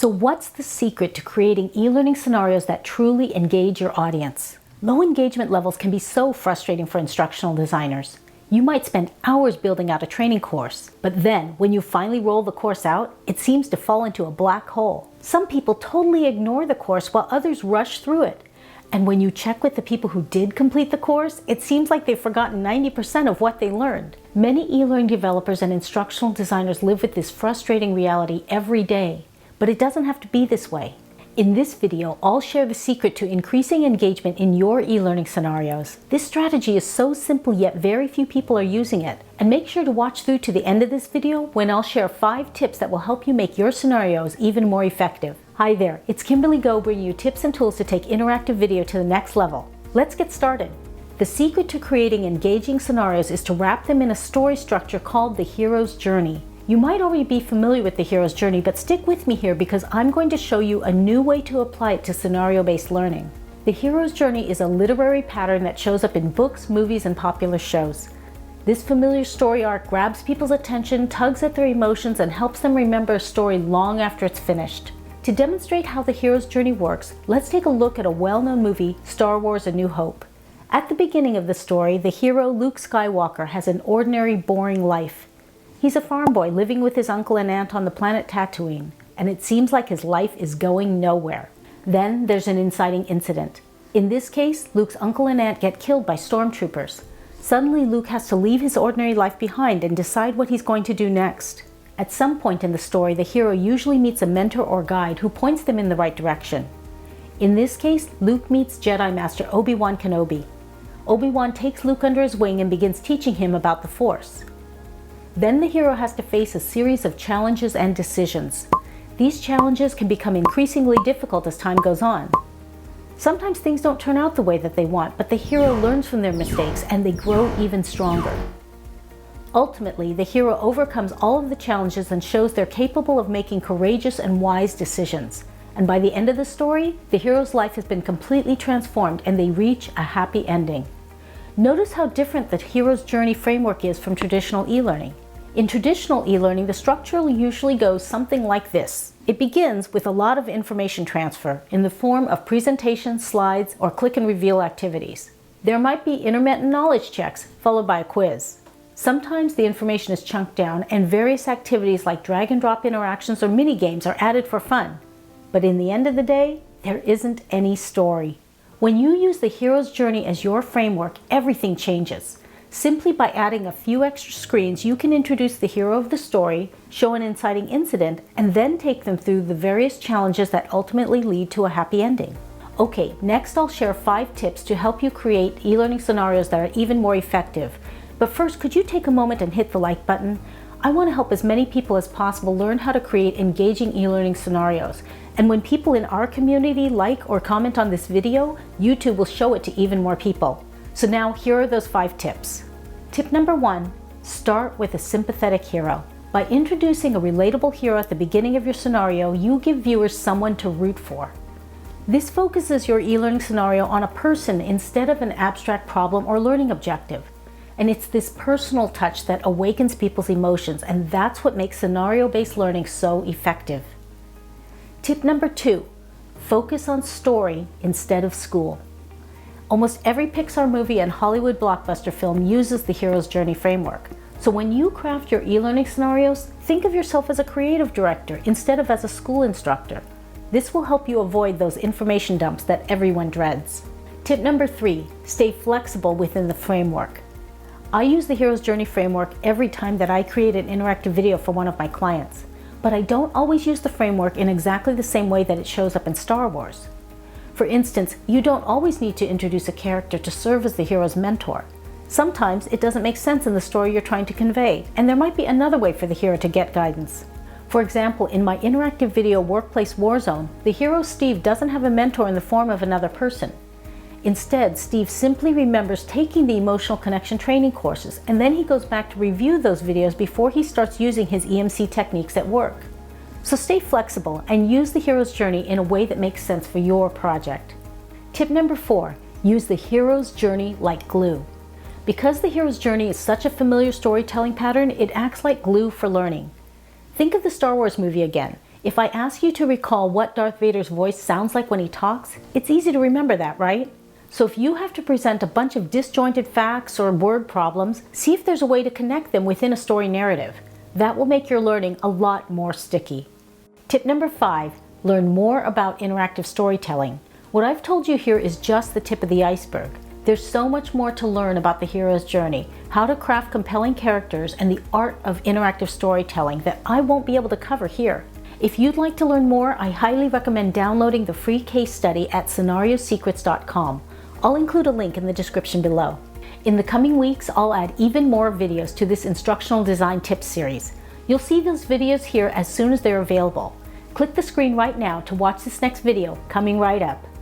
So what's the secret to creating e-learning scenarios that truly engage your audience? Low engagement levels can be so frustrating for instructional designers. You might spend hours building out a training course, but then when you finally roll the course out, it seems to fall into a black hole. Some people totally ignore the course while others rush through it. And when you check with the people who did complete the course, it seems like they've forgotten 90% of what they learned. Many e-learning developers and instructional designers live with this frustrating reality every day, but it doesn't have to be this way. In this video, I'll share the secret to increasing engagement in your e-learning scenarios. This strategy is so simple, yet very few people are using it. And make sure to watch through to the end of this video when I'll share 5 tips that will help you make your scenarios even more effective. Hi there, it's Kimberly Goh bringing you tips and tools to take interactive video to the next level. Let's get started. The secret to creating engaging scenarios is to wrap them in a story structure called the hero's journey. You might already be familiar with the hero's journey, but stick with me here because I'm going to show you a new way to apply it to scenario-based learning. The hero's journey is a literary pattern that shows up in books, movies, and popular shows. This familiar story arc grabs people's attention, tugs at their emotions, and helps them remember a story long after it's finished. To demonstrate how the hero's journey works, let's take a look at a well-known movie, Star Wars: A New Hope. At the beginning of the story, the hero Luke Skywalker has an ordinary, boring life. He's a farm boy living with his uncle and aunt on the planet Tatooine, and it seems like his life is going nowhere. Then there's an inciting incident. In this case, Luke's uncle and aunt get killed by stormtroopers. Suddenly, Luke has to leave his ordinary life behind and decide what he's going to do next. At some point in the story, the hero usually meets a mentor or guide who points them in the right direction. In this case, Luke meets Jedi Master Obi-Wan Kenobi. Obi-Wan takes Luke under his wing and begins teaching him about the Force. Then the hero has to face a series of challenges and decisions. These challenges can become increasingly difficult as time goes on. Sometimes things don't turn out the way that they want, but the hero learns from their mistakes and they grow even stronger. Ultimately, the hero overcomes all of the challenges and shows they're capable of making courageous and wise decisions. And by the end of the story, the hero's life has been completely transformed and they reach a happy ending. Notice how different the hero's journey framework is from traditional e-learning. In traditional e-learning, the structure usually goes something like this. It begins with a lot of information transfer in the form of presentations, slides, or click and reveal activities. There might be intermittent knowledge checks followed by a quiz. Sometimes the information is chunked down and various activities like drag and drop interactions or mini games are added for fun. But in the end of the day, there isn't any story. When you use the hero's journey as your framework, everything changes. Simply by adding a few extra screens, you can introduce the hero of the story, show an inciting incident, and then take them through the various challenges that ultimately lead to a happy ending. Okay, next I'll share 5 tips to help you create e-learning scenarios that are even more effective. But first, could you take a moment and hit the like button? I want to help as many people as possible learn how to create engaging e-learning scenarios. And when people in our community like or comment on this video, YouTube will show it to even more people. So now here are those 5 tips. Tip number 1, start with a sympathetic hero. By introducing a relatable hero at the beginning of your scenario, you give viewers someone to root for. This focuses your e-learning scenario on a person instead of an abstract problem or learning objective. And it's this personal touch that awakens people's emotions, and that's what makes scenario-based learning so effective. Tip number 2, focus on story instead of school. Almost every Pixar movie and Hollywood blockbuster film uses the hero's journey framework. So when you craft your e-learning scenarios, think of yourself as a creative director instead of as a school instructor. This will help you avoid those information dumps that everyone dreads. Tip number 3, stay flexible within the framework. I use the hero's journey framework every time that I create an interactive video for one of my clients. But I don't always use the framework in exactly the same way that it shows up in Star Wars. For instance, you don't always need to introduce a character to serve as the hero's mentor. Sometimes it doesn't make sense in the story you're trying to convey, and there might be another way for the hero to get guidance. For example, in my interactive video Workplace Warzone, the hero Steve doesn't have a mentor in the form of another person. Instead, Steve simply remembers taking the emotional connection training courses, and then he goes back to review those videos before he starts using his EMC techniques at work. So stay flexible and use the hero's journey in a way that makes sense for your project. Tip number 4, use the hero's journey like glue. Because the hero's journey is such a familiar storytelling pattern, it acts like glue for learning. Think of the Star Wars movie again. If I ask you to recall what Darth Vader's voice sounds like when he talks, it's easy to remember that, right? So if you have to present a bunch of disjointed facts or word problems, see if there's a way to connect them within a story narrative. That will make your learning a lot more sticky. Tip number 5, learn more about interactive storytelling. What I've told you here is just the tip of the iceberg. There's so much more to learn about the hero's journey, how to craft compelling characters, and the art of interactive storytelling that I won't be able to cover here. If you'd like to learn more, I highly recommend downloading the free case study at scenariosecrets.com. I'll include a link in the description below. In the coming weeks, I'll add even more videos to this instructional design tips series. You'll see those videos here as soon as they're available. Click the screen right now to watch this next video coming right up.